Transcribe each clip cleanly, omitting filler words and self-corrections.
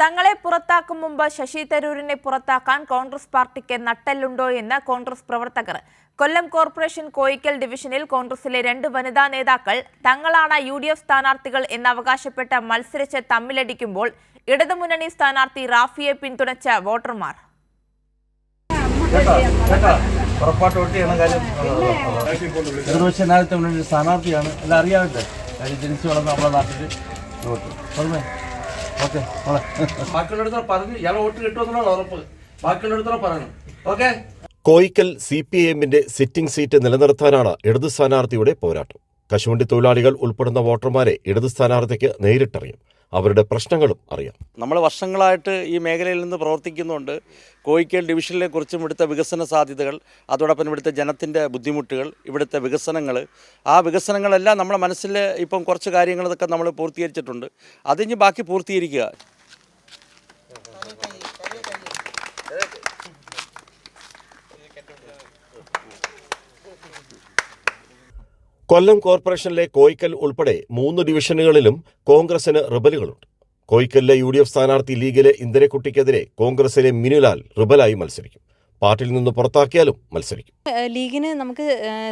തങ്ങളെ പുറത്താക്കും മുമ്പ് ശശി തരൂരിനെ പുറത്താക്കാൻ കോൺഗ്രസ് പാർട്ടിക്ക് നട്ടെല്ലുണ്ടോ എന്ന് കോൺഗ്രസ് പ്രവർത്തകർ. കൊല്ലം കോർപ്പറേഷൻ കോയിക്കൽ ഡിവിഷനിൽ കോൺഗ്രസിലെ 2 വനിതാ നേതാക്കൾ തങ്ങളാണ് UDF സ്ഥാനാർത്ഥികൾ എന്ന് അവകാശപ്പെട്ട് മത്സരിച്ച് തമ്മിലടിക്കുമ്പോൾ ഇടതുമുന്നണി സ്ഥാനാർത്ഥി റാഫിയെ പിന്തുണച്ച വോട്ടർമാർ. സ്ഥാനാർത്ഥിയാണ് എല്ലാം അറിയാവട്ടെ. ജനിച്ചു വളർന്ന നമ്മളെ നാട്ടിൽ കോയിക്കൽ CPIM-ന്റെ സിറ്റിംഗ് സീറ്റ് നിലനിർത്താനാണ് ഇടതു സ്ഥാനാർത്ഥിയുടെ പോരാട്ടം. കശുവണ്ടി തൊഴിലാളികൾ ഉൾപ്പെടുന്ന വോട്ടർമാരെ ഇടതു സ്ഥാനാർത്ഥിക്ക് നേരിട്ടറിയാം. അവരുടെ പ്രശ്നങ്ങളും അറിയാം. നമ്മൾ വർഷങ്ങളായിട്ട് ഈ മേഖലയിൽ നിന്ന് പ്രവർത്തിക്കുന്നുണ്ട്. കോയിക്കൽ ഡിവിഷനിലെ കുറിച്ചും ഇവിടുത്തെ വികസന സാധ്യതകൾ, അതോടൊപ്പം ഇവിടുത്തെ ജനത്തിൻ്റെ ബുദ്ധിമുട്ടുകൾ, ഇവിടുത്തെ വികസനങ്ങൾ, ആ വികസനങ്ങളെല്ലാം നമ്മുടെ മനസ്സിൽ ഇപ്പം കുറച്ച് കാര്യങ്ങളൊക്കെ നമ്മൾ പൂർത്തീകരിച്ചിട്ടുണ്ട്. അതിന് ബാക്കി പൂർത്തീകരിക്കുക. കൊല്ലം കോർപ്പറേഷനിലെ കോയിക്കൽ ഉൾപ്പെടെ 3 ഡിവിഷനുകളിലും കോൺഗ്രസിന് റിബലുകളുണ്ട്. കോയിക്കലിലെ UDF സ്ഥാനാർത്ഥി ലീഗിലെ ഇന്ദിരക്കുട്ടിക്കെതിരെ കോൺഗ്രസിലെ മിനുലാൽ റിബലായി മത്സരിക്കും. പാർട്ടിയിൽ നിന്ന് പുറത്താക്കിയാലും മത്സരിക്കും. ലീഗിന് നമുക്ക്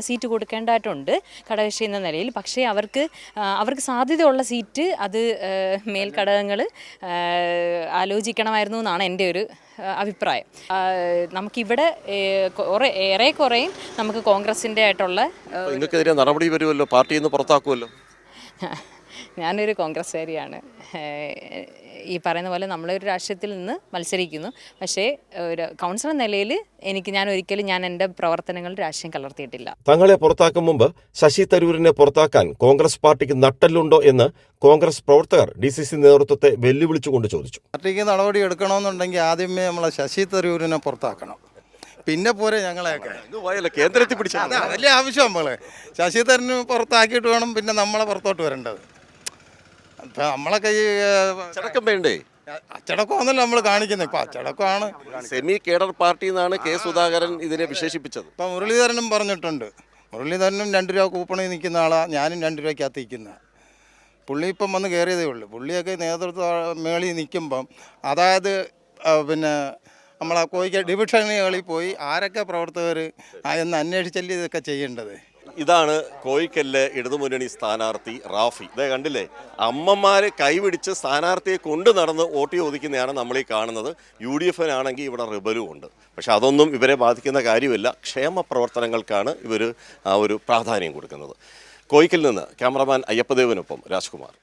സീറ്റ് കൊടുക്കേണ്ടതായിട്ടുണ്ട് ഘടകകക്ഷി എന്ന നിലയിൽ. പക്ഷേ അവർക്ക് സാധ്യതയുള്ള സീറ്റ് അത് മേൽഘടകങ്ങൾ ആലോചിക്കണമായിരുന്നു എന്നാണ് എൻ്റെ ഒരു അഭിപ്രായം. നമുക്കിവിടെ ഏറെക്കുറേയും നമുക്ക് കോൺഗ്രസിൻ്റെ ആയിട്ടുള്ള നിങ്ങൾക്കെതിരെ നടപടി വരുമല്ലോ, പാർട്ടിയിൽ നിന്ന് പുറത്താക്കുമല്ലോ. ഞാനൊരു കോൺഗ്രസ്സുകാരിയാണ്. ഈ പറയുന്ന പോലെ നമ്മളൊരു രാഷ്ട്രീയത്തിൽ നിന്ന് മത്സരിക്കുന്നു. പക്ഷേ ഒരു കൗൺസിലർ നിലയിൽ ഞാൻ ഒരിക്കലും എൻ്റെ പ്രവർത്തനങ്ങളിൽ രാഷ്ട്രീയം കലർത്തിയിട്ടില്ല. തങ്ങളെ പുറത്താക്കും മുമ്പ് ശശി തരൂരിനെ പുറത്താക്കാൻ കോൺഗ്രസ് പാർട്ടിക്ക് നട്ടെല്ലുണ്ടോ എന്ന് കോൺഗ്രസ് പ്രവർത്തകർ DCC നേതൃത്വത്തെ വെല്ലുവിളിച്ചുകൊണ്ട് ചോദിച്ചു. പാർട്ടിക്ക് നടപടി എടുക്കണമെന്നുണ്ടെങ്കിൽ ആദ്യമേ നമ്മളെ ശശി തരൂരിനെ പുറത്താക്കണം. പിന്നെ പോരെ ഞങ്ങളെയൊക്കെ കേന്ദ്രത്തിൽ പിടിച്ച വലിയ ആവശ്യം. നമ്മളെ ശശി തരൂരിനെ പുറത്താക്കിയിട്ട് വേണം പിന്നെ നമ്മളെ പുറത്തോട്ട് വരേണ്ടത്. അപ്പം നമ്മളൊക്കെ ഈ അച്ചടക്കം വേണ്ടേ? അച്ചടക്കമൊന്നുമല്ല നമ്മൾ കാണിക്കുന്നത്. ഇപ്പം അച്ചടക്കമാണ്. സെമി കേഡർ പാർട്ടി എന്നാണ് K. സുധാകരൻ ഇതിനെ വിശേഷിപ്പിച്ചത്. ഇപ്പം മുരളീധരനും പറഞ്ഞിട്ടുണ്ട്. മുരളീധരനും 2 രൂപ കൂപ്പണിൽ നിൽക്കുന്ന ആളാണ്, ഞാനും 2 രൂപയ്ക്കകത്ത് നിൽക്കുന്ന. പുള്ളി ഇപ്പം വന്ന് കയറിയതേ ഉള്ളൂ. പുള്ളിയൊക്കെ നേതൃത്വ മേളിൽ നിൽക്കുമ്പം അതായത് പിന്നെ നമ്മളെ കോയിക്കൽ ഡിവിഷനുകളിൽ പോയി ആരൊക്കെ പ്രവർത്തകർ എന്ന് അന്വേഷിച്ചല്ലേ ഇതൊക്കെ ചെയ്യേണ്ടത്. ഇതാണ് കോയിക്കലിലെ ഇടതുമുന്നണി സ്ഥാനാർത്ഥി റാഫി. ഇതേ കണ്ടില്ലേ, അമ്മമാരെ കൈപിടിച്ച് സ്ഥാനാർത്ഥിയെ കൊണ്ടു നടന്ന് വോട്ട് ചോദിക്കുന്നതാണ് നമ്മൾ ഈ കാണുന്നത്. UDF-നാണെങ്കിൽ ഇവിടെ റിബലും ഉണ്ട്. പക്ഷെ അതൊന്നും ഇവരെ ബാധിക്കുന്ന കാര്യമല്ല. ക്ഷേമ പ്രവർത്തനങ്ങൾക്കാണ് ഇവർ ആ ഒരു പ്രാധാന്യം കൊടുക്കുന്നത്. കോയിക്കലിൽ നിന്ന് ക്യാമറമാൻ അയ്യപ്പദേവനൊപ്പം രാജ്കുമാർ.